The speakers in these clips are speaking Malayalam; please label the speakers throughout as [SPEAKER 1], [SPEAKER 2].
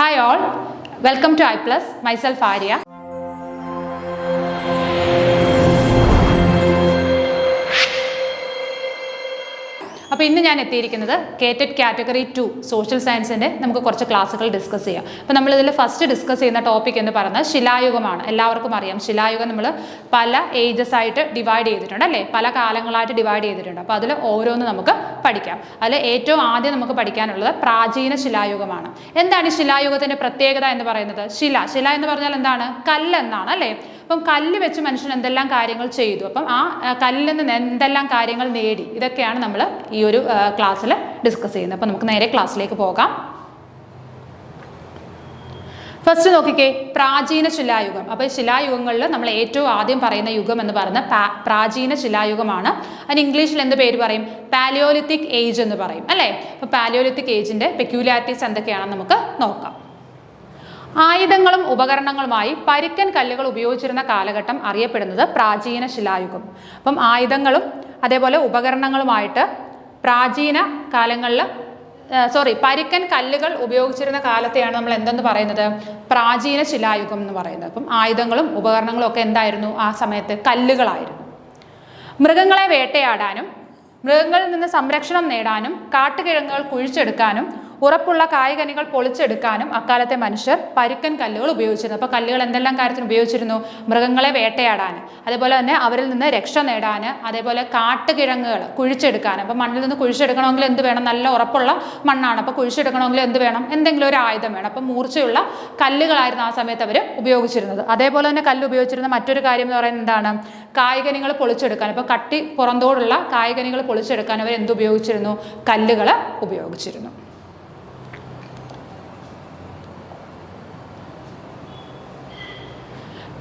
[SPEAKER 1] Hi all, welcome to I+, myself Arya. അപ്പോൾ ഇന്ന് ഞാൻ എത്തിയിരിക്കുന്നത് കേറ്റഡ് കാറ്റഗറി 2 സോഷ്യൽ സയൻസിൻ്റെ നമുക്ക് കുറച്ച് ക്ലാസ്സുകൾ ഡിസ്കസ് ചെയ്യാം. അപ്പോൾ നമ്മളിതിൽ ഫസ്റ്റ് ഡിസ്കസ് ചെയ്യുന്ന ടോപ്പിക് എന്ന് പറയുന്നത് ശിലായുഗമാണ്. എല്ലാവർക്കും അറിയാം ശിലായുഗം നമ്മൾ പല ഏജസ് ആയിട്ട് ഡിവൈഡ് ചെയ്തിട്ടുണ്ട് അല്ലേ, പല കാലങ്ങളായിട്ട് ഡിവൈഡ് ചെയ്തിട്ടുണ്ട്. അപ്പോൾ അതിൽ ഓരോന്ന് നമുക്ക് പഠിക്കാം. അതിൽ ഏറ്റവും ആദ്യം നമുക്ക് പഠിക്കാനുള്ളത് പ്രാചീന ശിലായുഗമാണ്. എന്താണ് ഈ ശിലായുഗത്തിൻ്റെ പ്രത്യേകത എന്ന് പറയുന്നത്? ശില എന്ന് പറഞ്ഞാൽ എന്താണ്? കല്ലെന്നാണ് അല്ലേ. അപ്പം കല്ല് വെച്ച് മനുഷ്യൻ എന്തെല്ലാം കാര്യങ്ങൾ ചെയ്തു, അപ്പം ആ കല്ലിൽ നിന്ന് എന്തെല്ലാം കാര്യങ്ങൾ നേടി, ഇതൊക്കെയാണ് നമ്മൾ ഈ ഒരു ക്ലാസ്സിൽ ഡിസ്കസ് ചെയ്യുന്നത്. അപ്പം നമുക്ക് നേരെ ക്ലാസ്സിലേക്ക് പോകാം. ഫസ്റ്റ് നോക്കിക്കേ, പ്രാചീന ശിലായുഗം. അപ്പോൾ ശിലായുഗങ്ങളിൽ നമ്മൾ ഏറ്റവും ആദ്യം പറയുന്ന യുഗം എന്ന് പറയുന്നത് പ്രാചീന ശിലായുഗമാണ്. അതിന് ഇംഗ്ലീഷിൽ എന്ത് പേര് പറയും? പാലിയോലിത്തിക് ഏജ് എന്ന് പറയും അല്ലേ. അപ്പോൾ പാലിയോലിത്തിക് ഏജിൻ്റെ പെക്യൂലാരിറ്റീസ് എന്തൊക്കെയാണെന്ന് നമുക്ക് നോക്കാം. ആയുധങ്ങളും ഉപകരണങ്ങളുമായി പരുക്കൻ കല്ലുകൾ ഉപയോഗിച്ചിരുന്ന കാലഘട്ടം അറിയപ്പെടുന്നത് പ്രാചീന ശിലായുഗം. അപ്പം ആയുധങ്ങളും അതേപോലെ ഉപകരണങ്ങളുമായിട്ട് പ്രാചീന കാലങ്ങളിൽ പരുക്കൻ കല്ലുകൾ ഉപയോഗിച്ചിരുന്ന കാലത്തെയാണ് നമ്മൾ എന്തെന്ന് പറയുന്നത്? പ്രാചീന ശിലായുഗം എന്ന് പറയുന്നത്. അപ്പം ആയുധങ്ങളും ഉപകരണങ്ങളും ഒക്കെ എന്തായിരുന്നു ആ സമയത്ത്? കല്ലുകളായിരുന്നു. മൃഗങ്ങളെ വേട്ടയാടാനും മൃഗങ്ങളിൽ നിന്ന് സംരക്ഷണം നേടാനും കാട്ടുകിഴങ്ങുകൾ കുഴിച്ചെടുക്കാനും ഉറപ്പുള്ള കായ്കനികൾ പൊളിച്ചെടുക്കാനും അക്കാലത്തെ മനുഷ്യർ പരുക്കൻ കല്ലുകൾ ഉപയോഗിച്ചിരുന്നു. അപ്പോൾ കല്ലുകൾ എന്തെല്ലാം കാര്യത്തിന് ഉപയോഗിച്ചിരുന്നു? മൃഗങ്ങളെ വേട്ടയാടാൻ, അതേപോലെ തന്നെ അവരിൽ നിന്ന് രക്ഷ നേടാൻ, അതേപോലെ കാട്ടുകിഴങ്ങുകൾ കുഴിച്ചെടുക്കാൻ. അപ്പോൾ മണ്ണിൽ നിന്ന് കുഴിച്ചെടുക്കണമെങ്കിൽ എന്ത് വേണം? നല്ല ഉറപ്പുള്ള മണ്ണാണ്. അപ്പോൾ കുഴിച്ചെടുക്കണമെങ്കിൽ എന്ത് വേണം? എന്തെങ്കിലും ഒരു ആയുധം വേണം. അപ്പം മൂർച്ചയുള്ള കല്ലുകളായിരുന്നു ആ സമയത്ത് അവർ ഉപയോഗിച്ചിരുന്നത്. അതേപോലെ തന്നെ കല്ല് ഉപയോഗിച്ചിരുന്ന മറ്റൊരു കാര്യം എന്ന് പറയുന്നത് എന്താണ്? കായ്കനികൾ പൊളിച്ചെടുക്കാൻ. അപ്പോൾ കട്ടി പുറന്തോടുള്ള കായ്കനികൾ പൊളിച്ചെടുക്കാൻ അവർ എന്ത് ഉപയോഗിച്ചിരുന്നു? കല്ലുകൾ ഉപയോഗിച്ചിരുന്നു.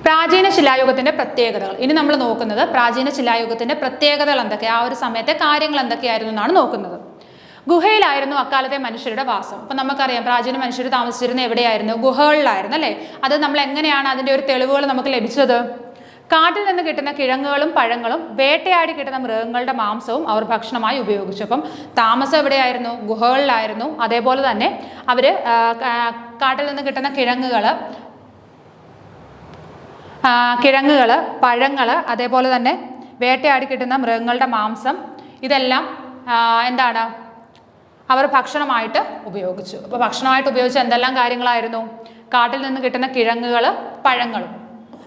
[SPEAKER 1] പ്രാചീന ശിലായുഗത്തിന്റെ പ്രത്യേകതകൾ. ഇനി നമ്മൾ നോക്കുന്നത് പ്രാചീന ശിലായുഗത്തിന്റെ പ്രത്യേകതകൾ എന്തൊക്കെയാണ്, ആ ഒരു സമയത്തെ കാര്യങ്ങൾ എന്തൊക്കെയായിരുന്നു എന്നാണ് നോക്കുന്നത്. ഗുഹയിലായിരുന്നു അക്കാലത്തെ മനുഷ്യരുടെ വാസം. അപ്പം നമുക്കറിയാം പ്രാചീന മനുഷ്യർ താമസിച്ചിരുന്ന എവിടെയായിരുന്നു? ഗുഹകളിലായിരുന്നു അല്ലേ. അത് നമ്മൾ എങ്ങനെയാണ് അതിൻ്റെ ഒരു തെളിവുകൾ നമുക്ക് ലഭിച്ചത്? കാട്ടിൽ നിന്ന് കിട്ടുന്ന കിഴങ്ങുകളും പഴങ്ങളും വേട്ടയാടി കിട്ടുന്ന മൃഗങ്ങളുടെ മാംസവും അവർ ഭക്ഷണമായി ഉപയോഗിച്ചു. അപ്പം താമസം എവിടെയായിരുന്നു? ഗുഹകളിലായിരുന്നു. അതേപോലെ തന്നെ അവർ കാട്ടിൽ നിന്ന് കിട്ടുന്ന കിഴങ്ങുകൾ, പഴങ്ങൾ, അതേപോലെ തന്നെ വേട്ടയാടി കിട്ടുന്ന മൃഗങ്ങളുടെ മാംസം, ഇതെല്ലാം എന്താണ്? അവർ ഭക്ഷണമായിട്ട് ഉപയോഗിച്ചു. അപ്പോൾ ഭക്ഷണമായിട്ട് ഉപയോഗിച്ച എന്തെല്ലാം കാര്യങ്ങളായിരുന്നു? കാട്ടിൽ നിന്ന് കിട്ടുന്ന കിഴങ്ങുകൾ, പഴങ്ങളും,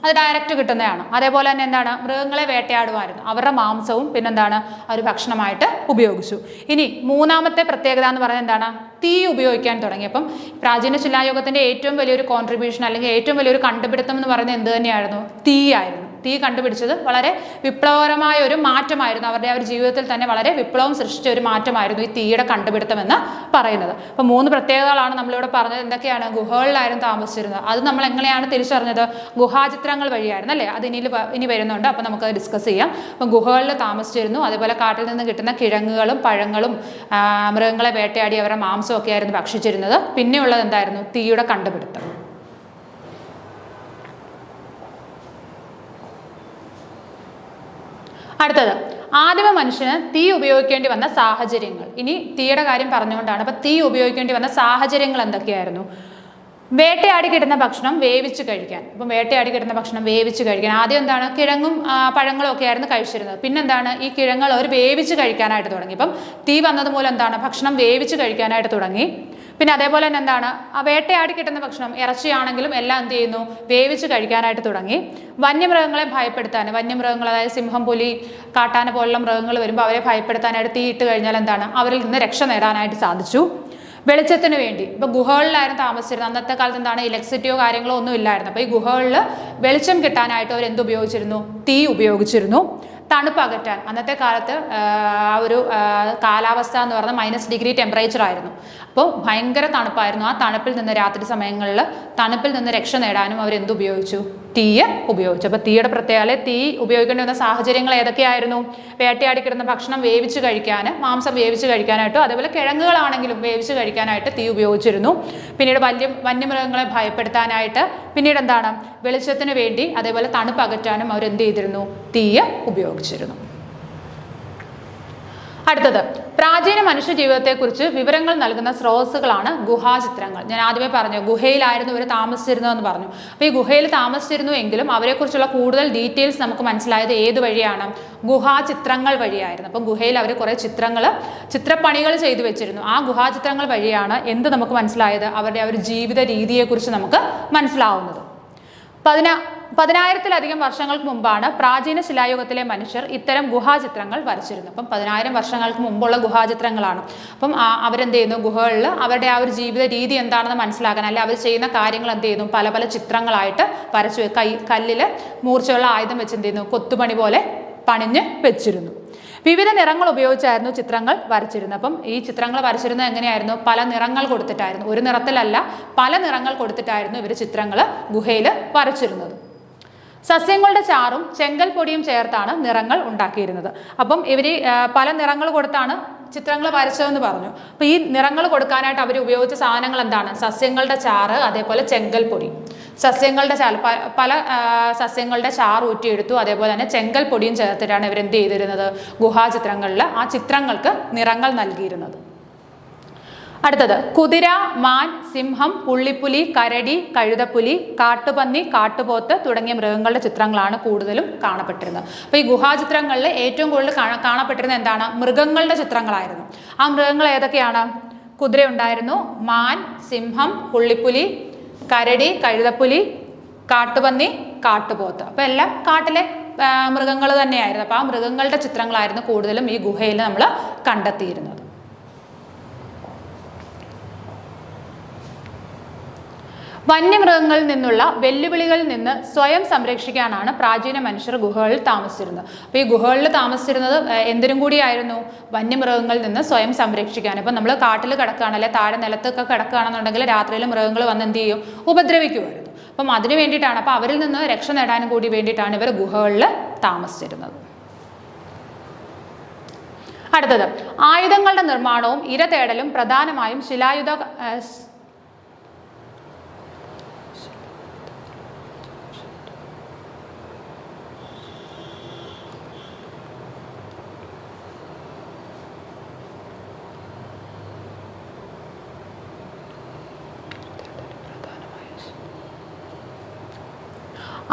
[SPEAKER 1] അത് ഡയറക്റ്റ് കിട്ടുന്നതാണ്. അതേപോലെ തന്നെ എന്താണ്? മൃഗങ്ങളെ വേട്ടയാടുമായിരുന്നു. അവരുടെ മാംസവും പിന്നെന്താണ്? അവർ ഭക്ഷണമായിട്ട് ഉപയോഗിച്ചു. ഇനി മൂന്നാമത്തെ പ്രത്യേകത എന്ന് പറയുന്നത് എന്താണ്? തീ ഉപയോഗിക്കാൻ തുടങ്ങി. അപ്പം പ്രാചീന ശിലായുഗത്തിന്റെ ഏറ്റവും വലിയൊരു കോൺട്രിബ്യൂഷൻ അല്ലെങ്കിൽ ഏറ്റവും വലിയൊരു കണ്ടുപിടുത്തം എന്ന് പറയുന്നത് എന്ത് തന്നെയായിരുന്നു? തീ ആയിരുന്നു. തീ കണ്ടുപിടിച്ചത് വളരെ വിപ്ലവകരമായ ഒരു മാറ്റമായിരുന്നു. അവരുടെ ആ ഒരു ജീവിതത്തിൽ തന്നെ വളരെ വിപ്ലവം സൃഷ്ടിച്ച ഒരു മാറ്റമായിരുന്നു ഈ തീയുടെ കണ്ടുപിടുത്തം എന്ന് പറയുന്നത്. അപ്പം 3 പ്രത്യേകതകളാണ് നമ്മളിവിടെ പറഞ്ഞത്. എന്തൊക്കെയാണ്? ഗുഹകളിലായിരുന്നു താമസിച്ചിരുന്നത്. അത് നമ്മൾ എങ്ങനെയാണ് തിരിച്ചറിഞ്ഞത്? ഗുഹാചിത്രങ്ങൾ വഴിയായിരുന്നു അല്ലേ. അത് ഇനി വരുന്നുണ്ട്, അപ്പം നമുക്കത് ഡിസ്കസ് ചെയ്യാം. അപ്പം ഗുഹകളിൽ താമസിച്ചിരുന്നു. അതേപോലെ കാട്ടിൽ നിന്ന് കിട്ടുന്ന കിഴങ്ങുകളും പഴങ്ങളും മൃഗങ്ങളെ വേട്ടയാടി അവരുടെ മാംസം ഒക്കെ ആയിരുന്നു ഭക്ഷിച്ചിരുന്നത്. പിന്നെയുള്ളത് എന്തായിരുന്നു? തീയുടെ കണ്ടുപിടുത്തം. അടുത്തത്, ആദിമ മനുഷ്യന് തീ ഉപയോഗിക്കേണ്ടി വന്ന സാഹചര്യങ്ങൾ. ഇനി തീയുടെ കാര്യം പറഞ്ഞുകൊണ്ടാണ്. അപ്പം തീ ഉപയോഗിക്കേണ്ടി വന്ന സാഹചര്യങ്ങൾ എന്തൊക്കെയായിരുന്നു? വേട്ടയാടി കിട്ടുന്ന ഭക്ഷണം വേവിച്ച് കഴിക്കാൻ. അപ്പം വേട്ടയാടി കിട്ടുന്ന ഭക്ഷണം വേവിച്ച് കഴിക്കാൻ. ആദ്യം എന്താണ്? കിഴങ്ങും പഴങ്ങളും ഒക്കെ ആയിരുന്നു കഴിച്ചിരുന്നത്. പിന്നെന്താണ്? ഈ കിഴങ്ങൾ അവർ വേവിച്ച് കഴിക്കാനായിട്ട് തുടങ്ങി. ഇപ്പം തീ വന്നത് മൂലം എന്താണ്? ഭക്ഷണം വേവിച്ച് കഴിക്കാനായിട്ട് തുടങ്ങി. പിന്നെ അതേപോലെ തന്നെ എന്താണ്? ആ വേട്ടയാടി കിട്ടുന്ന ഭക്ഷണം ഇറച്ചിയാണെങ്കിലും എല്ലാം എന്ത് ചെയ്യുന്നു? വേവിച്ച് കഴിക്കാനായിട്ട് തുടങ്ങി. വന്യമൃഗങ്ങളെ ഭയപ്പെടുത്താൻ, വന്യമൃഗങ്ങൾ അതായത് സിംഹം, പുലി, കാട്ടാന പോലുള്ള മൃഗങ്ങൾ വരുമ്പോൾ അവരെ ഭയപ്പെടുത്താനായിട്ട് തീ ഇട്ട് കഴിഞ്ഞാൽ എന്താണ്? അവരിൽ നിന്ന് രക്ഷ നേടാനായിട്ട് സാധിച്ചു. വെളിച്ചത്തിന് വേണ്ടി, ഇപ്പോൾ ഗുഹകളിലായിരുന്നു താമസിച്ചിരുന്നത്. അന്നത്തെ കാലത്ത് എന്താണ്? ഇലക്ട്രിസിറ്റിയോ കാര്യങ്ങളോ ഒന്നും ഇല്ലായിരുന്നു. അപ്പോൾ ഈ ഗുഹകളിൽ വെളിച്ചം കിട്ടാനായിട്ട് അവർ എന്ത് ഉപയോഗിച്ചിരുന്നു? തീ ഉപയോഗിച്ചിരുന്നു. തണുപ്പ് അകറ്റാൻ, അന്നത്തെ കാലത്ത് ആ ഒരു കാലാവസ്ഥ എന്ന് പറഞ്ഞാൽ -डिग्री ടെമ്പറേച്ചർ ആയിരുന്നു. അപ്പോൾ ഭയങ്കര തണുപ്പായിരുന്നു. ആ തണുപ്പിൽ നിന്ന് രാത്രി സമയങ്ങളിൽ തണുപ്പിൽ നിന്ന് രക്ഷ നേടാനും അവർ എന്ത് ഉപയോഗിച്ചു? തീ ഉപയോഗിച്ചു. അപ്പോൾ തീയുടെ പ്രത്യേകത, തീ ഉപയോഗിക്കേണ്ടി വന്ന സാഹചര്യങ്ങൾ ഏതൊക്കെയായിരുന്നു? വേട്ടയാടി കിട്ടുന്ന ഭക്ഷണം വേവിച്ച് കഴിക്കാൻ, മാംസം വേവിച്ച് കഴിക്കാനായിട്ടും അതേപോലെ കിഴങ്ങുകളാണെങ്കിലും വേവിച്ച് കഴിക്കാനായിട്ട് തീ ഉപയോഗിച്ചിരുന്നു. പിന്നീട് വന്യമൃഗങ്ങളെ ഭയപ്പെടുത്താനായിട്ട്, പിന്നീട് എന്താണ്? വെളിച്ചത്തിന് വേണ്ടി, അതേപോലെ തണുപ്പ് അകറ്റാനും അവർ എന്ത് ചെയ്തിരുന്നു? തീ ഉപയോഗിച്ചിരുന്നു. അടുത്തത് പ്രാചീന മനുഷ്യ ജീവിതത്തെക്കുറിച്ച് വിവരങ്ങൾ നൽകുന്ന സ്രോതസ്സുകളാണ് ഗുഹാചിത്രങ്ങൾ. ഞാൻ ആദ്യമേ പറഞ്ഞു ഗുഹയിലായിരുന്നു ഇവർ താമസിച്ചിരുന്നതെന്ന് പറഞ്ഞു. അപ്പോൾ ഈ ഗുഹയിൽ താമസിച്ചിരുന്നു എങ്കിലും അവരെക്കുറിച്ചുള്ള കൂടുതൽ ഡീറ്റെയിൽസ് നമുക്ക് മനസ്സിലായത് ഏത് വഴിയാണ്? ഗുഹാചിത്രങ്ങൾ വഴിയായിരുന്നു. അപ്പം ഗുഹയിൽ അവർ കുറേ ചിത്രപ്പണികൾ ചെയ്തു വെച്ചിരുന്നു. ആ ഗുഹാചിത്രങ്ങൾ വഴിയാണ് എന്ത് നമുക്ക് മനസ്സിലായത്? അവരുടെ ആ ഒരു ജീവിത രീതിയെക്കുറിച്ച് നമുക്ക് മനസ്സിലാവുന്നത്. 10,000-ത്തിലധികം വർഷങ്ങൾക്ക് മുമ്പാണ് പ്രാചീന ശിലായുഗത്തിലെ മനുഷ്യർ ഇത്തരം ഗുഹാചിത്രങ്ങൾ വരച്ചിരുന്നത്. അപ്പം 10,000 വർഷങ്ങൾക്ക് മുമ്പുള്ള ഗുഹാചിത്രങ്ങളാണ്. അപ്പം അവരെന്ത് ചെയ്യുന്നു? ഗുഹകളിൽ അവരുടെ ആ ഒരു ജീവിത രീതി എന്താണെന്ന് മനസ്സിലാക്കാൻ, അല്ലെ അവർ ചെയ്യുന്ന കാര്യങ്ങൾ എന്ത് ചെയ്യുന്നു? പല പല ചിത്രങ്ങളായിട്ട് വരച്ചു കല്ലിൽ മൂർച്ചയുള്ള ആയുധം വെച്ച് എന്ത് ചെയ്യുന്നു? കൊത്തുപണി പോലെ പണിഞ്ഞ് വെച്ചിരുന്നു. വിവിധ നിറങ്ങൾ ഉപയോഗിച്ചായിരുന്നു ചിത്രങ്ങൾ വരച്ചിരുന്നത്. അപ്പം ഈ ചിത്രങ്ങൾ വരച്ചിരുന്നത് എങ്ങനെയായിരുന്നു? പല നിറങ്ങൾ കൊടുത്തിട്ടായിരുന്നു. ഒരു നിറത്തിലല്ല, പല നിറങ്ങൾ കൊടുത്തിട്ടായിരുന്നു ഇവർ ചിത്രങ്ങൾ ഗുഹയിൽ വരച്ചിരുന്നത്. സസ്യങ്ങളുടെ ചാറും ചെങ്കൽ പൊടിയും ചേർത്താണ് നിറങ്ങൾ ഉണ്ടാക്കിയിരുന്നത്. അപ്പം ഇവർ പല നിറങ്ങൾ കൊടുത്താണ് ചിത്രങ്ങൾ വരച്ചതെന്ന് പറഞ്ഞു. അപ്പോൾ ഈ നിറങ്ങൾ കൊടുക്കാനായിട്ട് അവർ ഉപയോഗിച്ച സാധനങ്ങൾ എന്താണ്? സസ്യങ്ങളുടെ ചാറ്, അതേപോലെ ചെങ്കൽ പൊടി. സസ്യങ്ങളുടെ പല സസ്യങ്ങളുടെ ചാറ് ഊറ്റിയെടുത്തു, അതേപോലെ തന്നെ ചെങ്കൽ പൊടിയും ചേർത്തിട്ടാണ് ഇവരെന്ത് ചെയ്തിരുന്നത്? ഗുഹാചിത്രങ്ങളിൽ ആ ചിത്രങ്ങൾക്ക് നിറങ്ങൾ നൽകിയിരുന്നത്. അടുത്തത് കുതിര, മാൻ, സിംഹം, പുള്ളിപ്പുലി, കരടി, കഴുതപ്പുലി, കാട്ടുപന്നി, കാട്ടുപോത്ത് തുടങ്ങിയ മൃഗങ്ങളുടെ ചിത്രങ്ങളാണ് കൂടുതലും കാണപ്പെട്ടിരുന്നത്. അപ്പോൾ ഈ ഗുഹാചിത്രങ്ങളിൽ ഏറ്റവും കൂടുതൽ കാണപ്പെട്ടിരുന്നത് എന്താണ്? മൃഗങ്ങളുടെ ചിത്രങ്ങളായിരുന്നു. ആ മൃഗങ്ങൾ ഏതൊക്കെയാണ്? കുതിര ഉണ്ടായിരുന്നു, മാൻ, സിംഹം, പുള്ളിപ്പുലി, കരടി, കഴുതപ്പുലി, കാട്ടുപന്നി, കാട്ടുപോത്ത്. അപ്പോൾ എല്ലാം കാട്ടിലെ മൃഗങ്ങൾ തന്നെയായിരുന്നു. അപ്പോൾ ആ മൃഗങ്ങളുടെ ചിത്രങ്ങളായിരുന്നു കൂടുതലും ഈ ഗുഹയിൽ നമ്മൾ കണ്ടെത്തിയിരുന്നത്. വന്യമൃഗങ്ങളിൽ നിന്നുള്ള വെല്ലുവിളികളിൽ നിന്ന് സ്വയം സംരക്ഷിക്കാനാണ് പ്രാചീന മനുഷ്യർ ഗുഹകളിൽ താമസിച്ചിരുന്നത്. അപ്പോൾ ഈ ഗുഹകളിൽ താമസിച്ചിരുന്നത് എന്തിനും കൂടിയായിരുന്നു? വന്യമൃഗങ്ങളിൽ നിന്ന് സ്വയം സംരക്ഷിക്കാൻ. ഇപ്പം നമ്മൾ കാട്ടിൽ കിടക്കുകയാണ്, അല്ലെ താഴെ നിലത്തൊക്കെ കിടക്കുകയാണെന്നുണ്ടെങ്കിൽ രാത്രിയിൽ മൃഗങ്ങൾ വന്ന് എന്ത് ചെയ്യും? ഉപദ്രവിക്കുമായിരുന്നു. അപ്പം അതിന് വേണ്ടിയിട്ടാണ്, അപ്പോൾ അവരിൽ നിന്ന് രക്ഷ നേടാനും കൂടി വേണ്ടിയിട്ടാണ് ഇവർ ഗുഹകളിൽ താമസിച്ചിരുന്നത്. അടുത്തത് ആയുധങ്ങളുടെ നിർമ്മാണവും ഇരതേടലും പ്രധാനമായും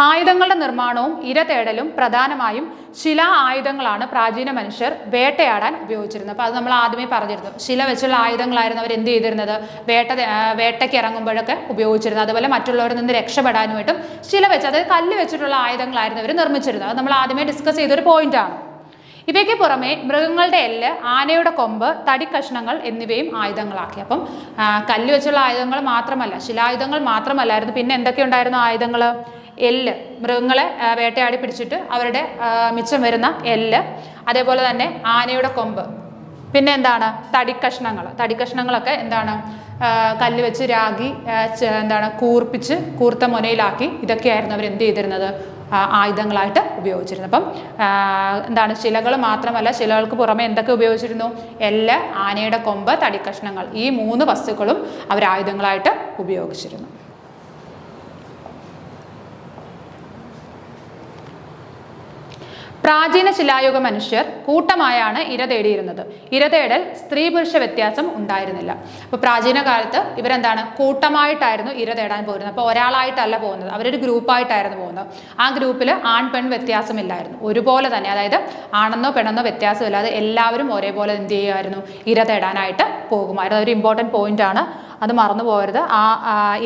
[SPEAKER 1] ആയുധങ്ങളുടെ നിർമ്മാണവും ഇരതേടലും പ്രധാനമായും ശിലാ ആയുധങ്ങളാണ് പ്രാചീന മനുഷ്യർ വേട്ടയാടാൻ ഉപയോഗിച്ചിരുന്നത്. അപ്പോൾ അത് നമ്മൾ ആദ്യമേ പറഞ്ഞിരുന്നു. ശില വെച്ചുള്ള ആയുധങ്ങളായിരുന്നു അവർ എന്ത് ചെയ്തിരുന്നത്? വേട്ടയ്ക്ക് ഇറങ്ങുമ്പോഴൊക്കെ ഉപയോഗിച്ചിരുന്നത്. അതുപോലെ മറ്റുള്ളവരിൽ നിന്ന് രക്ഷപ്പെടാനുമായിട്ടും ശില വെച്ച്, അതായത് കല്ല് വെച്ചിട്ടുള്ള ആയുധങ്ങളായിരുന്നു അവർ നിർമ്മിച്ചിരുന്നത്. അത് നമ്മൾ ആദ്യമേ ഡിസ്കസ് ചെയ്തൊരു പോയിന്റാണ്. ഇവയ്ക്ക് പുറമെ മൃഗങ്ങളുടെ എല്ല്, ആനയുടെ കൊമ്പ്, തടിക്കഷ്ണങ്ങൾ എന്നിവയും ആയുധങ്ങളാക്കി. അപ്പം കല്ല് വെച്ചുള്ള ആയുധങ്ങൾ മാത്രമല്ല, ശിലായുധങ്ങൾ മാത്രമല്ലായിരുന്നു. പിന്നെ എന്തൊക്കെ ഉണ്ടായിരുന്നു ആയുധങ്ങൾ? എല്ല്, മൃഗങ്ങളെ വേട്ടയാടി പിടിച്ചിട്ട് അവരുടെ മിച്ചം വരുന്ന എല്ല്, അതേപോലെ തന്നെ ആനയുടെ കൊമ്പ്, പിന്നെ എന്താണ്? തടിക്കഷ്ണങ്ങളൊക്കെ എന്താണ്? കല്ല് വെച്ച് രാഗി കൂർപ്പിച്ച് കൂർത്ത മുനയിലാക്കി ഇതൊക്കെയായിരുന്നു അവർ എന്ത് ചെയ്തിരുന്നത്? ആയുധങ്ങളായിട്ട് ഉപയോഗിച്ചിരുന്നത്. അപ്പം എന്താണ്? ശിലകൾ മാത്രമല്ല, ശിലകൾക്ക് പുറമെ എന്തൊക്കെ ഉപയോഗിച്ചിരുന്നു? എല്ല്, ആനയുടെ കൊമ്പ്, തടിക്കഷ്ണങ്ങൾ, ഈ 3 വസ്തുക്കളും അവർ ആയുധങ്ങളായിട്ട് ഉപയോഗിച്ചിരുന്നു. പ്രാചീന ശിലായുഗ മനുഷ്യർ കൂട്ടമായാണ് ഇര തേടിയിരുന്നത്. ഇരതേടൽ സ്ത്രീ പുരുഷ വ്യത്യാസം ഉണ്ടായിരുന്നില്ല. അപ്പോൾ പ്രാചീന കാലത്ത് ഇവരെന്താണ്? കൂട്ടമായിട്ടായിരുന്നു ഇര തേടാൻ പോയിരുന്നത്. അപ്പോൾ ഒരാളായിട്ടല്ല പോകുന്നത്, അവരൊരു ഗ്രൂപ്പായിട്ടായിരുന്നു പോകുന്നത്. ആ ഗ്രൂപ്പിൽ ആൺ പെൺ വ്യത്യാസമില്ലായിരുന്നു, ഒരുപോലെ തന്നെ. അതായത് ആണെന്നോ പെണ്ണെന്നോ വ്യത്യാസമില്ലാതെ എല്ലാവരും ഒരേപോലെ എന്ത് ചെയ്യുമായിരുന്നു? ഇര തേടാനായിട്ട് പോകുമായിരുന്നു. അതൊരു ഇമ്പോർട്ടൻറ്റ് പോയിന്റ് ആണ്, അത് മറന്നു പോകരുത്. ആ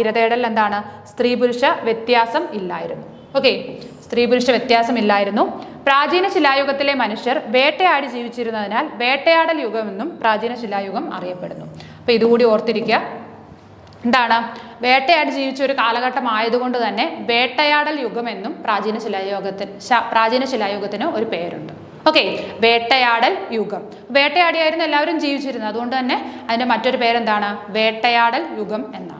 [SPEAKER 1] ഇരതേടൽ എന്താണ്? സ്ത്രീ പുരുഷ വ്യത്യാസം ഇല്ലായിരുന്നു. ഓക്കെ, സ്ത്രീ പുരുഷ വ്യത്യാസമില്ലായിരുന്നു. പ്രാചീന ശിലായുഗത്തിലെ മനുഷ്യർ വേട്ടയാടി ജീവിച്ചിരുന്നതിനാൽ വേട്ടയാടൽ യുഗമെന്നും പ്രാചീന ശിലായുഗം അറിയപ്പെടുന്നു. അപ്പോൾ ഇതുകൂടി ഓർത്തിരിക്കുക. എന്താണ്? വേട്ടയാടി ജീവിച്ച ഒരു കാലഘട്ടം ആയതുകൊണ്ട് തന്നെ വേട്ടയാടൽ യുഗമെന്നും പ്രാചീന ശിലായുഗത്തിന് ഒരു പേരുണ്ട്. ഓക്കെ, വേട്ടയാടൽ യുഗം. വേട്ടയാടിയായിരുന്നു എല്ലാവരും ജീവിച്ചിരുന്നത്, അതുകൊണ്ട് തന്നെ അതിൻ്റെ മറ്റൊരു പേരെന്താണ്? വേട്ടയാടൽ യുഗം എന്നാണ്.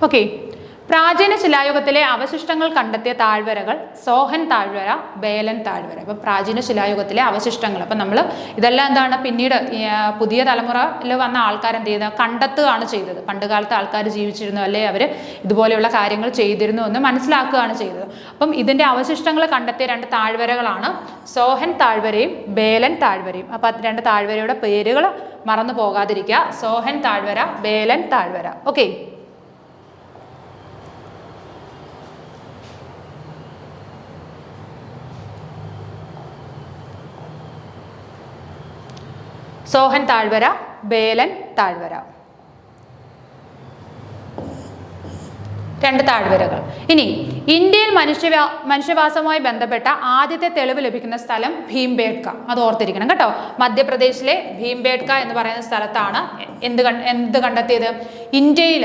[SPEAKER 1] ഓക്കെ, പ്രാചീന ശിലായുഗത്തിലെ അവശിഷ്ടങ്ങൾ കണ്ടെത്തിയ താഴ്വരകൾ സോഹൻ താഴ്വര, ബേലൻ താഴ്വര. അപ്പം പ്രാചീന ശിലായുഗത്തിലെ അവശിഷ്ടങ്ങൾ, അപ്പം നമ്മൾ ഇതെല്ലാം എന്താണ് പിന്നീട് പുതിയ തലമുറയിൽ വന്ന ആൾക്കാർ എന്ത് ചെയ്യുന്നത്, കണ്ടെത്തുകയാണ് ചെയ്തത്. പണ്ടുകാലത്ത് ആൾക്കാർ ജീവിച്ചിരുന്നു, അല്ലെ അവർ ഇതുപോലെയുള്ള കാര്യങ്ങൾ ചെയ്തിരുന്നു എന്ന് മനസ്സിലാക്കുകയാണ് ചെയ്തത്. അപ്പം ഇതിൻ്റെ അവശിഷ്ടങ്ങൾ കണ്ടെത്തിയ 2 താഴ്വരകളാണ് സോഹൻ താഴ്വരയും ബേലൻ താഴ്വരയും. അപ്പം 2 താഴ്വരയുടെ പേരുകൾ മറന്നു പോകാതിരിക്കുക. സോഹൻ താഴ്വര, ബേലൻ താഴ്വര. ഓക്കെ. സോഹൻ താഴ്വര, ബേലൻ താഴ്വര, 2 താഴ്വരകൾ. ഇനി ഇന്ത്യയിൽ മനുഷ്യവാസവുമായി ബന്ധപ്പെട്ട ആദ്യത്തെ തെളിവ് ലഭിക്കുന്ന സ്ഥലം ഭീംബേട്ക. അത് ഓർത്തിരിക്കണം കേട്ടോ. മധ്യപ്രദേശിലെ ഭീംബേട്ക എന്ന് പറയുന്ന സ്ഥലത്താണ് എന്ത് കണ്ടെത്തിയത്? ഇന്ത്യയിൽ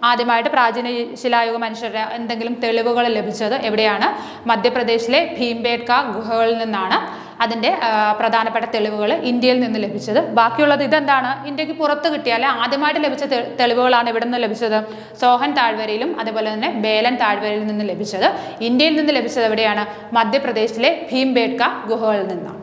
[SPEAKER 1] ആദ്യമായിട്ട് പ്രാചീന ശിലായുഗ മനുഷ്യരുടെ എന്തെങ്കിലും തെളിവുകൾ ലഭിച്ചത് എവിടെയാണ്? മധ്യപ്രദേശിലെ ഭീംബേട്ക ഗുഹകളിൽ നിന്നാണ് അതിൻ്റെ പ്രധാനപ്പെട്ട തെളിവുകൾ ഇന്ത്യയിൽ നിന്ന് ലഭിച്ചത്. ബാക്കിയുള്ളത് ഇതെന്താണ്, ഇന്ത്യക്ക് പുറത്ത് കിട്ടിയാൽ ആദ്യമായിട്ട് ലഭിച്ച തെളിവുകളാണ് ഇവിടെ നിന്ന് ലഭിച്ചത്. സോഹൻ താഴ്വരയിലും അതുപോലെ തന്നെ ബേലൻ താഴ്വരയിൽ നിന്ന് ലഭിച്ചത്. ഇന്ത്യയിൽ നിന്ന് ലഭിച്ചത് എവിടെയാണ്? മധ്യപ്രദേശിലെ ഭീംബേട്ക ഗുഹകളിൽ നിന്നാണ്.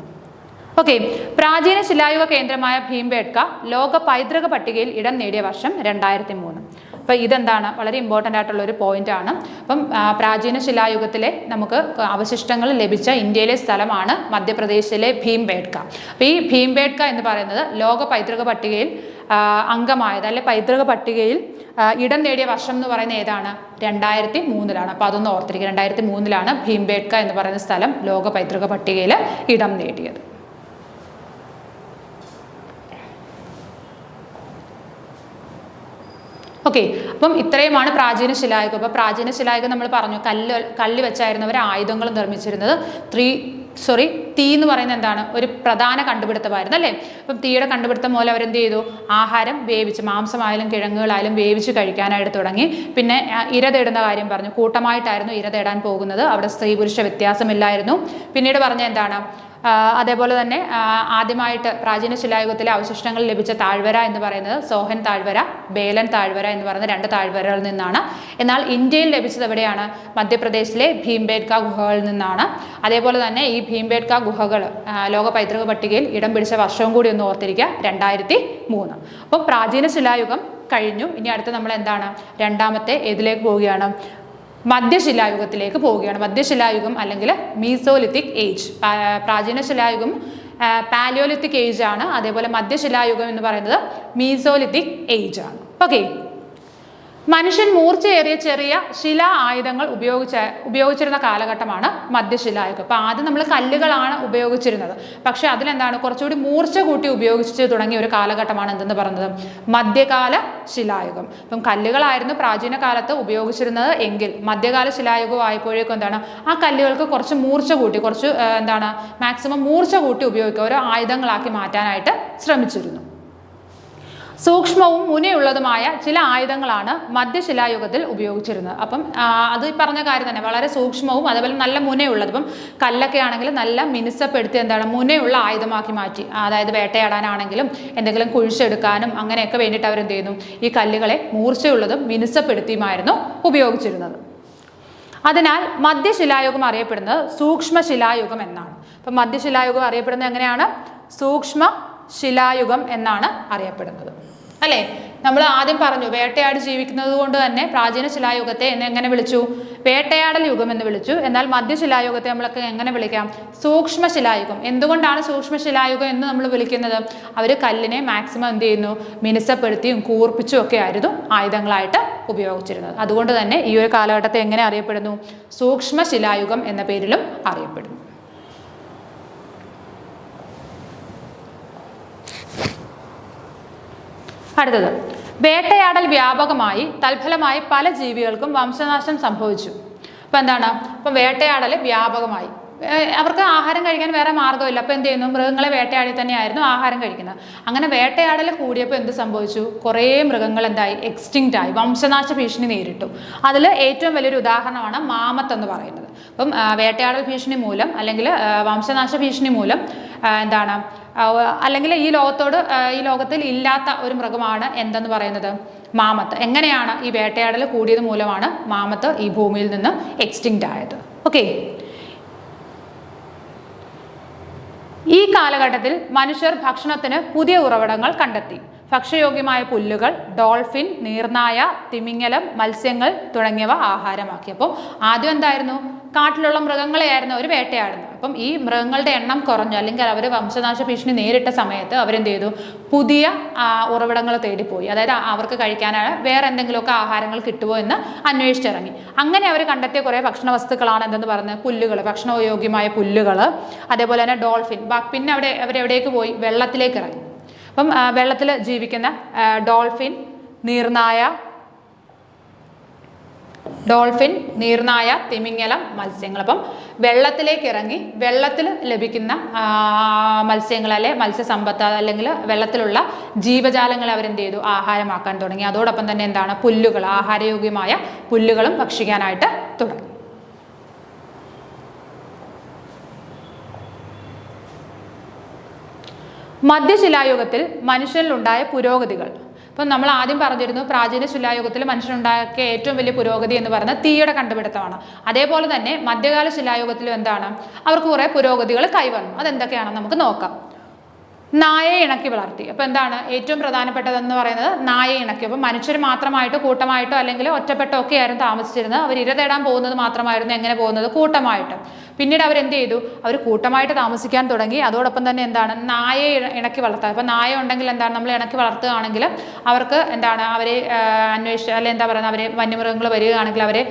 [SPEAKER 1] ഓക്കെ. പ്രാചീന ശിലായുഗ കേന്ദ്രമായ ഭീംബേട്ക ലോക പൈതൃക പട്ടികയിൽ ഇടം നേടിയ വർഷം 2003. അപ്പോൾ ഇതെന്താണ്, വളരെ ഇമ്പോർട്ടൻ്റ് ആയിട്ടുള്ള ഒരു പോയിന്റ് ആണ്. അപ്പം പ്രാചീന ശിലായുഗത്തിലെ നമുക്ക് അവശിഷ്ടങ്ങൾ ലഭിച്ച ഇന്ത്യയിലെ സ്ഥലമാണ് മധ്യപ്രദേശിലെ ഭീംബേട്ക. അപ്പോൾ ഈ ഭീംബേട്ക എന്ന് പറയുന്നത് ലോക പൈതൃക പട്ടികയിൽ അംഗമായത്, അല്ലെ പൈതൃക പട്ടികയിൽ ഇടം നേടിയ വർഷം എന്ന് പറയുന്നത് ഏതാണ്? 2003. അപ്പോൾ അതൊന്ന് ഓർത്തിരിക്കുക. 2003 ഭീംബേട്ക എന്ന് പറയുന്ന സ്ഥലം ലോക പൈതൃക പട്ടികയിൽ ഇടം നേടിയത്. ഓക്കെ. അപ്പം ഇത്രയുമാണ് പ്രാചീന ശിലായുഗം. അപ്പോൾ പ്രാചീന ശിലായുഗം നമ്മൾ പറഞ്ഞു കല്ല് വെച്ചായിരുന്നു അവർ ആയുധങ്ങൾ നിർമ്മിച്ചിരുന്നത്. തീ എന്ന് പറയുന്നത് എന്താണ്? ഒരു പ്രധാന കണ്ടുപിടുത്തമായിരുന്നു, അല്ലേ? അപ്പം തീയുടെ കണ്ടുപിടുത്തം മൂലം അവരെന്ത് ചെയ്തു? ആഹാരം വേവിച്ച്, മാംസമായാലും കിഴങ്ങുകളായാലും വേവിച്ച് കഴിക്കാനായിട്ട് തുടങ്ങി. പിന്നെ ഇര തേടുന്ന കാര്യം പറഞ്ഞു. കൂട്ടമായിട്ടായിരുന്നു ഇര തേടാൻ പോകുന്നത്. അവിടെ സ്ത്രീ പുരുഷ വ്യത്യാസമില്ലായിരുന്നു. പിന്നീട് പറഞ്ഞ എന്താണ്? അതേപോലെ തന്നെ ആദ്യമായിട്ട് പ്രാചീന ശിലായുഗത്തിലെ അവശിഷ്ടങ്ങൾ ലഭിച്ച താഴ്വര എന്ന് പറയുന്നത് സോഹൻ താഴ്വര, ബേലൻ താഴ്വര എന്ന് പറയുന്ന 2 താഴ്വരകളിൽ നിന്നാണ്. എന്നാൽ ഇന്ത്യയിൽ ലഭിച്ചത് എവിടെയാണ്? മധ്യപ്രദേശിലെ ഭീംബേട്ക ഗുഹകളിൽ നിന്നാണ്. അതേപോലെ തന്നെ ഈ ഭീംബേട്ക ഗുഹകൾ ലോക പൈതൃക പട്ടികയിൽ ഇടം പിടിച്ച വർഷവും കൂടി ഒന്ന് ഓർത്തിരിക്കുക, 2003. അപ്പം പ്രാചീന ശിലായുഗം കഴിഞ്ഞു. ഇനി അടുത്ത് നമ്മൾ എന്താണ്? രണ്ടാമത്തെ ഏതിലേക്ക് പോവുകയാണ്? മധ്യശിലായുഗത്തിലേക്ക് പോവുകയാണ്. മധ്യശിലായുഗം അല്ലെങ്കിൽ മീസോലിത്തിക് ഏജ്. പ്രാചീന ശിലായുഗം പാലിയോലിത്തിക് ഏജ് ആണ്. അതേപോലെ മധ്യശിലായുഗം എന്ന് പറയുന്നത് മീസോലിത്തിക് ഏജ് ആണ്. ഓക്കെ. മനുഷ്യൻ മൂർച്ചയേറിയ ചെറിയ ശിലാ ആയുധങ്ങൾ ഉപയോഗിച്ചിരുന്ന കാലഘട്ടമാണ് മധ്യശിലായുഗം. അപ്പോൾ ആദ്യം നമ്മൾ കല്ലുകളാണ് ഉപയോഗിച്ചിരുന്നത്. പക്ഷേ അതിലെന്താണ്, കുറച്ചുകൂടി മൂർച്ച കൂട്ടി ഉപയോഗിച്ച് തുടങ്ങിയ ഒരു കാലഘട്ടമാണ് എന്തെന്ന് പറയുന്നത്? മധ്യകാല ശിലായുഗം. അപ്പം കല്ലുകളായിരുന്നു പ്രാചീന കാലത്ത് ഉപയോഗിച്ചിരുന്നത് എങ്കിൽ മധ്യകാല ശിലായുഗം ആയപ്പോഴേക്കും എന്താണ്, ആ കല്ലുകൾക്ക് കുറച്ച് മൂർച്ച കൂട്ടി, കുറച്ച് മാക്സിമം മൂർച്ച കൂട്ടി ഉപയോഗിക്കുക, ഓരോ ആയുധങ്ങളാക്കി മാറ്റാനായിട്ട് ശ്രമിച്ചിരുന്നു. സൂക്ഷ്മവും മുനയുള്ളതുമായ ചില ആയുധങ്ങളാണ് മധ്യശിലായുഗത്തിൽ ഉപയോഗിച്ചിരുന്നത്. അപ്പം അത് പറഞ്ഞ കാര്യം തന്നെ, വളരെ സൂക്ഷ്മവും അതുപോലെ നല്ല മുനയുള്ളത്. ഇപ്പം കല്ലൊക്കെ ആണെങ്കിൽ നല്ല മിനുസപ്പെടുത്തി മുനയുള്ള ആയുധമാക്കി മാറ്റി. അതായത് വേട്ടയാടാനാണെങ്കിലും എന്തെങ്കിലും കുഴിച്ചെടുക്കാനും അങ്ങനെയൊക്കെ വേണ്ടിയിട്ട് അവരെന്ത് ചെയ്യുന്നു, ഈ കല്ലുകളെ മൂർച്ചയുള്ളതും മിനുസപ്പെടുത്തിയുമായിരുന്നു ഉപയോഗിച്ചിരുന്നത്. അതിനാൽ മധ്യശിലായുഗം അറിയപ്പെടുന്നത് സൂക്ഷ്മശിലായുഗം എന്നാണ്. അപ്പം മധ്യശിലായുഗം അറിയപ്പെടുന്നത് എങ്ങനെയാണ്? സൂക്ഷ്മ ശിലായുഗം എന്നാണ് അറിയപ്പെടുന്നത്, അല്ലേ? നമ്മൾ ആദ്യം പറഞ്ഞു വേട്ടയാടി ജീവിക്കുന്നത് കൊണ്ട് തന്നെ പ്രാചീന ശിലായുഗത്തെ എങ്ങനെ വിളിച്ചു? വേട്ടയാടൽ യുഗം എന്ന് വിളിച്ചു. എന്നാൽ മധ്യശിലായുഗത്തെ നമ്മളൊക്കെ എങ്ങനെ വിളിക്കാം? സൂക്ഷ്മശിലായുഗം. എന്തുകൊണ്ടാണ് സൂക്ഷ്മശിലായുഗം എന്ന് നമ്മൾ വിളിക്കുന്നത്? അവർ കല്ലിനെ മാക്സിമം എന്ത് ചെയ്യുന്നു, മിനുസപ്പെടുത്തിയും കൂർപ്പിച്ചും ഒക്കെ ആയിരുന്നു ആയുധങ്ങളായിട്ട് ഉപയോഗിച്ചിരുന്നത്. അതുകൊണ്ട് തന്നെ ഈ ഒരു കാലഘട്ടത്തെ എങ്ങനെ അറിയപ്പെടുന്നു? സൂക്ഷ്മശിലായുഗം എന്ന പേരിലും അറിയപ്പെടുന്നു. അടുത്തത്, വേട്ടയാടൽ വ്യാപകമായി തൽഫലമായി പല ജീവികൾക്കും വംശനാശം സംഭവിച്ചു. അപ്പം എന്താണ്? അപ്പം വേട്ടയാടൽ വ്യാപകമായി, അവർക്ക് ആഹാരം കഴിക്കാൻ വേറെ മാർഗ്ഗമില്ല. അപ്പോൾ എന്ത് ചെയ്യുന്നു, മൃഗങ്ങളെ വേട്ടയാടി തന്നെയായിരുന്നു ആഹാരം കഴിക്കുന്നത്. അങ്ങനെ വേട്ടയാടൽ കൂടിയപ്പോൾ എന്ത് സംഭവിച്ചു? കുറേ മൃഗങ്ങൾ എന്തായി? എക്സ്റ്റിങ്റ്റ് ആയി, വംശനാശ ഭീഷണി നേരിട്ടു. അതിൽ ഏറ്റവും വലിയൊരു ഉദാഹരണമാണ് മാമത്ത് എന്ന് പറയുന്നത്. അപ്പം വേട്ടയാടൽ ഭീഷണി മൂലം അല്ലെങ്കിൽ വംശനാശ ഭീഷണി മൂലം അല്ലെങ്കിൽ ഈ ലോകത്തിൽ ഇല്ലാത്ത ഒരു മൃഗമാണ് എന്തെന്ന് പറയുന്നത്? മാമത്ത്. എങ്ങനെയാണ് ഈ വേട്ടയാടൽ കൂടിയത് മൂലമാണ് മാമത്ത് ഈ ഭൂമിയിൽ നിന്ന് എക്സ്റ്റിങ്ക്റ്റ് ആയത്. ഓക്കെ, ഈ കാലഘട്ടത്തിൽ മനുഷ്യർ ഭക്ഷണത്തിന് പുതിയ ഉറവിടങ്ങൾ കണ്ടെത്തി. ഭക്ഷ്യയോഗ്യമായ പുല്ലുകൾ, ഡോൾഫിൻ, നീർനായ, തിമിംഗലം, മത്സ്യങ്ങൾ തുടങ്ങിയവ ആഹാരമാക്കി. അപ്പോൾ ആദ്യം എന്തായിരുന്നു? കാട്ടിലുള്ള മൃഗങ്ങളെയായിരുന്നു അവർ വേട്ടയാടുന്നത്. അപ്പം ഈ മൃഗങ്ങളുടെ എണ്ണം കുറഞ്ഞു, അല്ലെങ്കിൽ അവർ വംശനാശ ഭീഷണി നേരിട്ട സമയത്ത് അവരെന്ത് ചെയ്തു? പുതിയ ഉറവിടങ്ങൾ തേടിപ്പോയി. അതായത് അവർക്ക് കഴിക്കാനാണ് വേറെ എന്തെങ്കിലുമൊക്കെ ആഹാരങ്ങൾ കിട്ടുമോ എന്ന് അന്വേഷിച്ചിറങ്ങി. അങ്ങനെ അവർ കണ്ടെത്തിയ കുറേ ഭക്ഷണ വസ്തുക്കളാണ് എന്തെന്ന് പറയുന്നത്? പുല്ലുകൾ, ഭക്ഷണയോഗ്യമായ പുല്ലുകൾ, അതേപോലെ തന്നെ ഡോൾഫിൻ. പിന്നെ അവരെവിടേക്ക് പോയി? വെള്ളത്തിലേക്ക് ഇറങ്ങി. അപ്പം വെള്ളത്തിൽ ജീവിക്കുന്ന ഡോൾഫിൻ, നീർനായ, തിമിംഗലം, മത്സ്യങ്ങൾ. അപ്പം വെള്ളത്തിലേക്ക് ഇറങ്ങി വെള്ളത്തിൽ ലഭിക്കുന്ന മത്സ്യങ്ങൾ, അല്ലെ മത്സ്യസമ്പത്ത്, അല്ലെങ്കിൽ വെള്ളത്തിലുള്ള ജീവജാലങ്ങളെ അവരെന്ത് ചെയ്തു? ആഹാരമാക്കാൻ തുടങ്ങി. അതോടൊപ്പം തന്നെ എന്താണ്? പുല്ലുകൾ, ആഹാരയോഗ്യമായ പുല്ലുകളും ഭക്ഷിക്കാനായിട്ട് തുടങ്ങി. മധ്യശിലായുഗത്തിൽ മനുഷ്യനിലുണ്ടായ പുരോഗതികൾ. അപ്പം നമ്മൾ ആദ്യം പറഞ്ഞിരുന്നു, പ്രാചീന ശിലായുഗത്തിൽ മനുഷ്യനുണ്ടാക്കിയ ഏറ്റവും വലിയ പുരോഗതി എന്ന് പറയുന്നത് തീയുടെ കണ്ടുപിടുത്തമാണ്. അതേപോലെ തന്നെ മധ്യകാല ശിലായുഗത്തിലും എന്താണ്? അവർക്ക് കുറേ പുരോഗതികൾ കൈവന്നു. അതെന്തൊക്കെയാണെന്ന് നമുക്ക് നോക്കാം. നായയെ ഇണക്കി വളർത്തി. അപ്പോൾ എന്താണ് ഏറ്റവും പ്രധാനപ്പെട്ടതെന്ന് പറയുന്നത്? നായയെ ഇണക്കി. അപ്പം മനുഷ്യർ മാത്രമായിട്ടോ കൂട്ടമായിട്ടോ അല്ലെങ്കിൽ ഒറ്റപ്പെട്ടോ ഒക്കെ ആയിരുന്നു താമസിച്ചിരുന്നത്. അവർ ഇര തേടാൻ പോകുന്നത് മാത്രമായിരുന്നു എങ്ങനെ പോകുന്നത്? കൂട്ടമായിട്ട്. പിന്നീട് അവരെന്ത് ചെയ്തു? അവർ കൂട്ടമായിട്ട് താമസിക്കാൻ തുടങ്ങി. അതോടൊപ്പം തന്നെ എന്താണ്? നായയെ ഇണക്കി വളർത്തുക. അപ്പം നായ ഉണ്ടെങ്കിൽ എന്താണ്? നമ്മൾ ഇണക്കി വളർത്തുകയാണെങ്കിൽ അവർക്ക് എന്താണ്? അവരെ അന്വേഷിച്ച്, അല്ലെങ്കിൽ എന്താ പറയുക, അവരെ വന്യമൃഗങ്ങൾ വരികയാണെങ്കിൽ അവരെ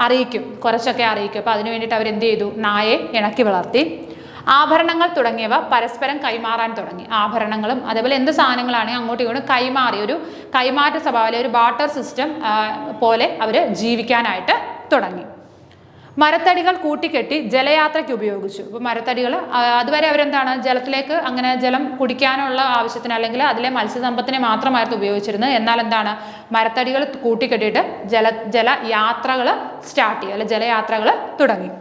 [SPEAKER 1] അറിയിക്കും, കുറച്ചൊക്കെ അറിയിക്കും. അപ്പോൾ അതിന് വേണ്ടിയിട്ട് അവരെന്ത് ചെയ്തു? നായയെ ഇണക്കി വളർത്തി. ആഭരണങ്ങൾ തുടങ്ങിയവ പരസ്പരം കൈമാറാൻ തുടങ്ങി. ആഭരണങ്ങളും അതേപോലെ എന്ത് സാധനങ്ങളാണെങ്കിൽ അങ്ങോട്ടും ഇങ്ങോട്ടും കൈമാറി, ഒരു കൈമാറ്റ സ്വഭാവം, ഒരു ബാർട്ടർ സിസ്റ്റം പോലെ അവർ ജീവിക്കാനായിട്ട് തുടങ്ങി. മരത്തടികൾ കൂട്ടിക്കെട്ടി ജലയാത്രയ്ക്ക് ഉപയോഗിച്ചു. അപ്പോൾ മരത്തടികൾ അതുവരെ അവരെന്താണ്? ജലത്തിലേക്ക് അങ്ങനെ ജലം കുടിക്കാനുള്ള ആവശ്യത്തിന്, അല്ലെങ്കിൽ അതിലെ മത്സ്യസമ്പത്തിനെ മാത്രമായിരുന്നു ഉപയോഗിച്ചിരുന്നത്. എന്നാൽ എന്താണ്? മരത്തടികൾ കൂട്ടിക്കെട്ടിയിട്ട് ജലയാത്രകൾ സ്റ്റാർട്ട് ചെയ്യുക, അല്ലെ ജലയാത്രകൾ തുടങ്ങി.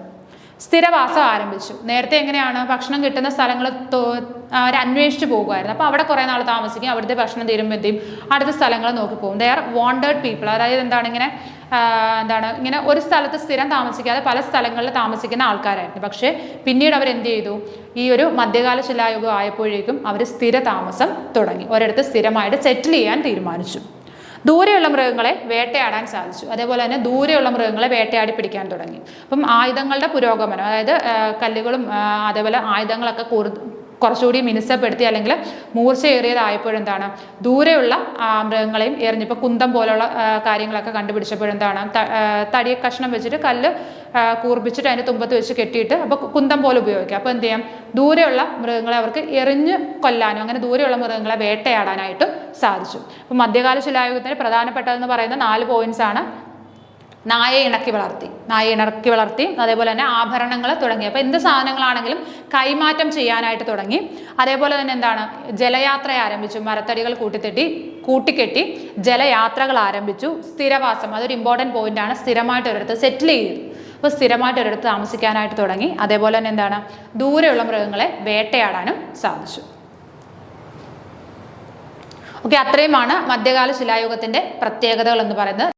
[SPEAKER 1] സ്ഥിരവാസം ആരംഭിച്ചു. നേരത്തെ എങ്ങനെയാണ്? ഭക്ഷണം കിട്ടുന്ന സ്ഥലങ്ങൾ അന്വേഷിച്ച് പോകുമായിരുന്നു. അപ്പോൾ അവിടെ കുറേ നാൾ താമസിക്കും. അവിടുത്തെ ഭക്ഷണം തീരുമ്പോഴത്തേക്കും അടുത്ത സ്ഥലങ്ങൾ നോക്കി പോകും. They are wanted people. അതായത് എന്താണ്? ഇങ്ങനെ ഒരു സ്ഥലത്ത് സ്ഥിരം താമസിക്കാതെ പല സ്ഥലങ്ങളിൽ താമസിക്കുന്ന ആൾക്കാരായിരുന്നു. പക്ഷേ പിന്നീട് അവരെന്ത് ചെയ്തു? ഈ ഒരു മധ്യകാല ശിലായുഗം ആയപ്പോഴേക്കും അവർ സ്ഥിര താമസം തുടങ്ങി. ഒരിടത്ത് സ്ഥിരമായിട്ട് സെറ്റിൽ ചെയ്യാൻ തീരുമാനിച്ചു. ദൂരെയുള്ള മൃഗങ്ങളെ വേട്ടയാടാൻ സാധിച്ചു. അതേപോലെ തന്നെ ദൂരെയുള്ള മൃഗങ്ങളെ വേട്ടയാടി പിടിക്കാൻ തുടങ്ങി. അപ്പം ആയുധങ്ങളുടെ പുരോഗമനം, അതായത് കല്ലുകളും അതേപോലെ ആയുധങ്ങളൊക്കെ കുറച്ചുകൂടി മിനുസപ്പെടുത്തി, അല്ലെങ്കിൽ മൂർച്ചയേറിയതായപ്പോഴെന്താണ്? ദൂരെയുള്ള മൃഗങ്ങളെയും എറിഞ്ഞപ്പോൾ കുന്തം പോലുള്ള കാര്യങ്ങളൊക്കെ കണ്ടുപിടിച്ചപ്പോഴെന്താണ്? തടി കഷ്ണം വെച്ചിട്ട് കല്ല് കൂർപ്പിച്ചിട്ട് അതിൻ്റെ തുമ്പത്ത് വെച്ച് കെട്ടിയിട്ട് അപ്പോൾ കുന്തം പോലെ ഉപയോഗിക്കാം. അപ്പോൾ എന്ത് ചെയ്യാം? ദൂരെയുള്ള മൃഗങ്ങളെ അവർക്ക് എറിഞ്ഞ് കൊല്ലാനും അങ്ങനെ ദൂരെയുള്ള മൃഗങ്ങളെ വേട്ടയാടാനായിട്ടും സാധിച്ചു. അപ്പോൾ മധ്യകാല ശിലായുഗത്തിന് പ്രധാനപ്പെട്ടതെന്ന് പറയുന്ന 4 പോയിന്റ്സ് ആണ്. നായയെ ഇണക്കി വളർത്തി, അതേപോലെ തന്നെ ആഭരണങ്ങൾ തുടങ്ങി. അപ്പോൾ എന്ത് സാധനങ്ങളാണെങ്കിലും കൈമാറ്റം ചെയ്യാനായിട്ട് തുടങ്ങി. അതേപോലെ തന്നെ എന്താണ്? ജലയാത്ര ആരംഭിച്ചു. മരത്തടികൾ കൂട്ടിക്കെട്ടി ജലയാത്രകൾ ആരംഭിച്ചു. സ്ഥിരവാസം, അതൊരു ഇമ്പോർട്ടൻറ്റ് പോയിന്റ് ആണ്. സ്ഥിരമായിട്ട് ഒരിടത്ത് സെറ്റിൽ ചെയ്തു. അപ്പോൾ സ്ഥിരമായിട്ട് ഒരിടത്ത് താമസിക്കാനായിട്ട് തുടങ്ങി. അതേപോലെ തന്നെ എന്താണ്? ദൂരെയുള്ള മൃഗങ്ങളെ വേട്ടയാടാനും സാധിച്ചു. ഓക്കെ, അത്രയുമാണ് മധ്യകാല ശിലായുഗത്തിൻ്റെ പ്രത്യേകതകൾ എന്ന് പറയുന്നത്.